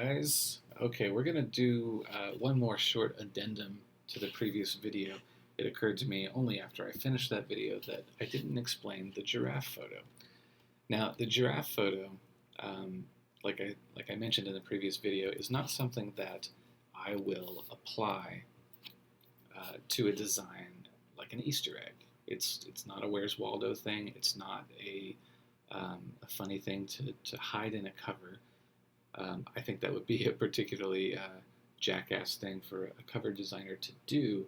Guys, okay, we're gonna do one more short addendum to the previous video. It occurred to me only after I finished that video that I didn't explain the giraffe photo. Now, the giraffe photo, um, like I mentioned in the previous video, is not something that I will apply to a design like an Easter egg. It's not a Where's Waldo thing. It's not a funny thing to hide in a cover. I think that would be a particularly jackass thing for a cover designer to do,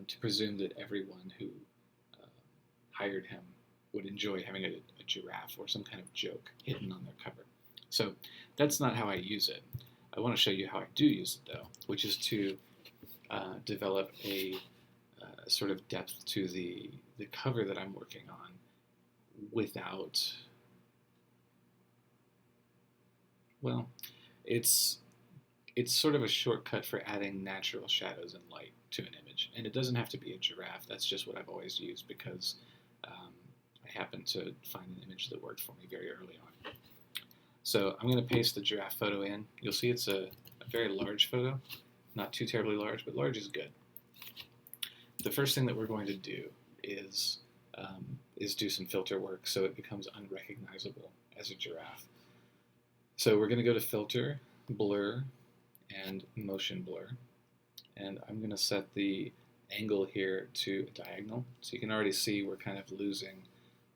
to presume that everyone who uh, hired him would enjoy having a giraffe or some kind of joke hidden on their cover. So that's not how I use it. I want to show you how I do use it, though, which is to develop a sort of depth to the cover that I'm working on without, well, it's it's sort of a shortcut for adding natural shadows and light to an image. And it doesn't have to be a giraffe. That's just what I've always used because um, I happened to find an image that worked for me very early on. So I'm going to paste the giraffe photo in. You'll see it's a very large photo. Not too terribly large, but large is good. The first thing that we're going to do is do some filter work so it becomes unrecognizable as a giraffe. So we're going to go to Filter, Blur, and Motion Blur. And I'm going to set the angle here to diagonal. So you can already see we're kind of losing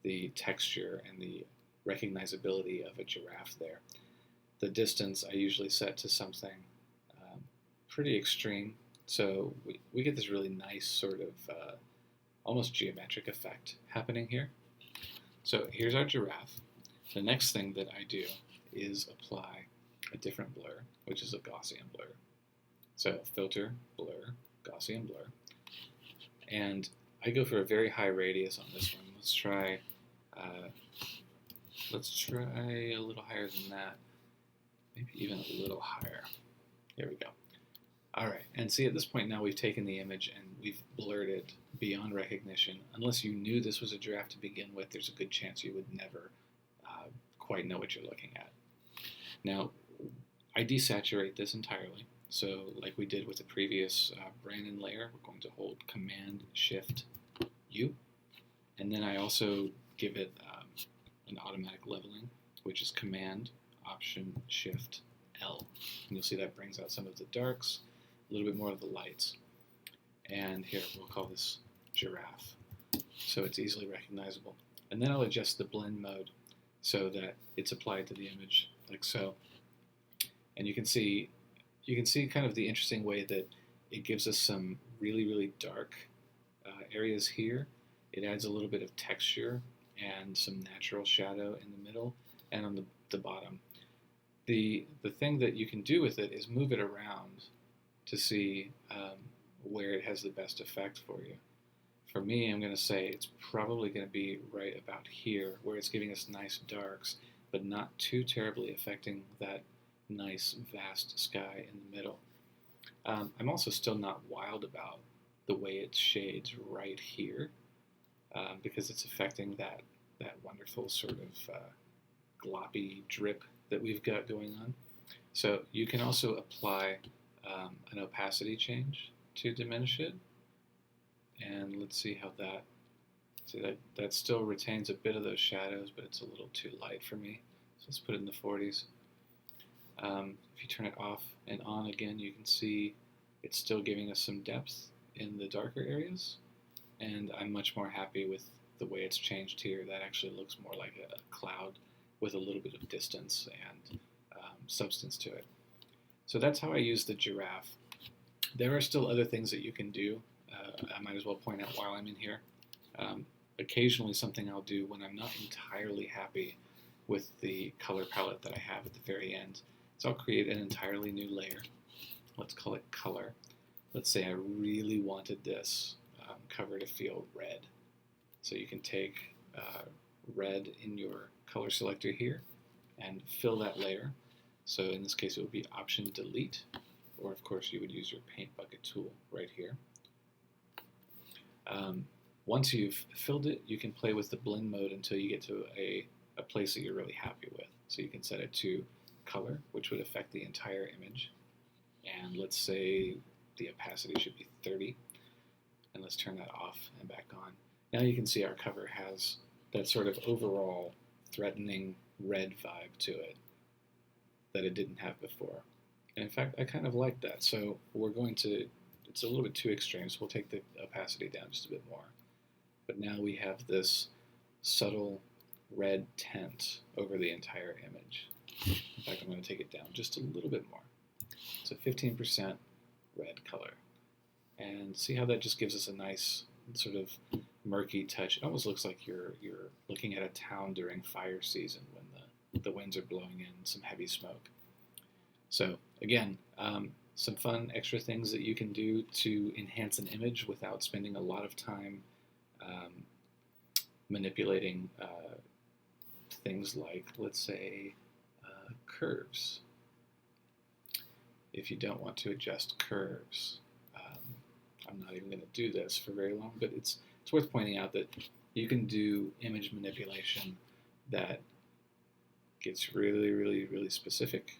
the texture and the recognizability of a giraffe there. The distance I usually set to something um, pretty extreme. So we get this really nice sort of almost geometric effect happening here. So here's our giraffe. The next thing that I do is apply a different blur, which is a Gaussian blur. So filter, blur, Gaussian blur. And I go for a very high radius on this one. Uh, let's try a little higher than that. Maybe even a little higher. There we go. All right, and see at this point now we've taken the image and we've blurred it beyond recognition. Unless you knew this was a giraffe to begin with, there's a good chance you would never quite know what you're looking at. Now, I desaturate this entirely. So like we did with the previous Brandon layer, we're going to hold Command-Shift-U. And then I also give it an automatic leveling, which is Command-Option-Shift-L. And you'll see that brings out some of the darks, a little bit more of the lights. And here, we'll call this giraffe, so it's easily recognizable. And then I'll adjust the blend mode so that it's applied to the image, like so. And you can see kind of the interesting way that it gives us some really, really dark areas here. It adds a little bit of texture and some natural shadow in the middle and on the bottom. The thing that you can do with it is move it around to see where it has the best effect for you. For me, I'm going to say it's probably going to be right about here, where it's giving us nice darks, but not too terribly affecting that nice vast sky in the middle. I'm also still not wild about the way it shades right here, because it's affecting that wonderful sort of gloppy drip that we've got going on. So you can also apply an opacity change to diminish it. And let's see how that still retains a bit of those shadows, but it's a little too light for me. So let's put it in the 40s. If you turn it off and on again, you can see it's still giving us some depth in the darker areas. And I'm much more happy with the way it's changed here. That actually looks more like a cloud with a little bit of distance and substance to it. So that's how I use the giraffe. There are still other things that you can do. I might as well point out while I'm in here. Occasionally something I'll do when I'm not entirely happy with the color palette that I have at the very end. So I'll create an entirely new layer. Let's call it color. Let's say I really wanted this cover to feel red. So you can take red in your color selector here and fill that layer. So in this case it would be Option Delete, or of course you would use your paint bucket tool right here. Once you've filled it, you can play with the blend mode until you get to a place that you're really happy with. So you can set it to color, which would affect the entire image. And let's say the opacity should be 30. And let's turn that off and back on. Now you can see our cover has that sort of overall threatening red vibe to it that it didn't have before. And in fact, I kind of like that. So we're going to, it's a little bit too extreme, so we'll take the opacity down just a bit more. But now we have this subtle red tint over the entire image. In fact, I'm going to take it down just a little bit more. So 15% red color. And see how that just gives us a nice sort of murky touch. It almost looks like you're looking at a town during fire season when the winds are blowing in some heavy smoke. So again, some fun extra things that you can do to enhance an image without spending a lot of time manipulating things like, let's say, curves. If you don't want to adjust curves, I'm not even going to do this for very long, but it's worth pointing out that you can do image manipulation that gets really, really, really specific.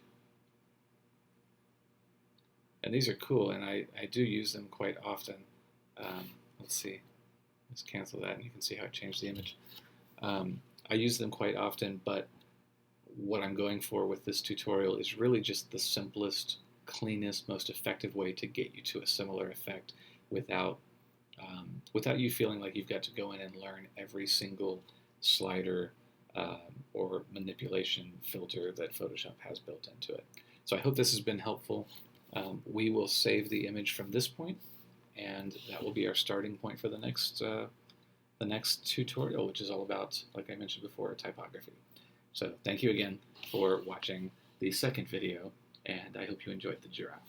And these are cool, and I do use them quite often. Let's see. Let's cancel that, and you can see how it changed the image. I use them quite often, but what I'm going for with this tutorial is really just the simplest, cleanest, most effective way to get you to a similar effect without you feeling like you've got to go in and learn every single slider or manipulation filter that Photoshop has built into it. So I hope this has been helpful. We will save the image from this point, and that will be our starting point for the next tutorial, which is all about, like I mentioned before, typography. So thank you again for watching the second video, and I hope you enjoyed the giraffe.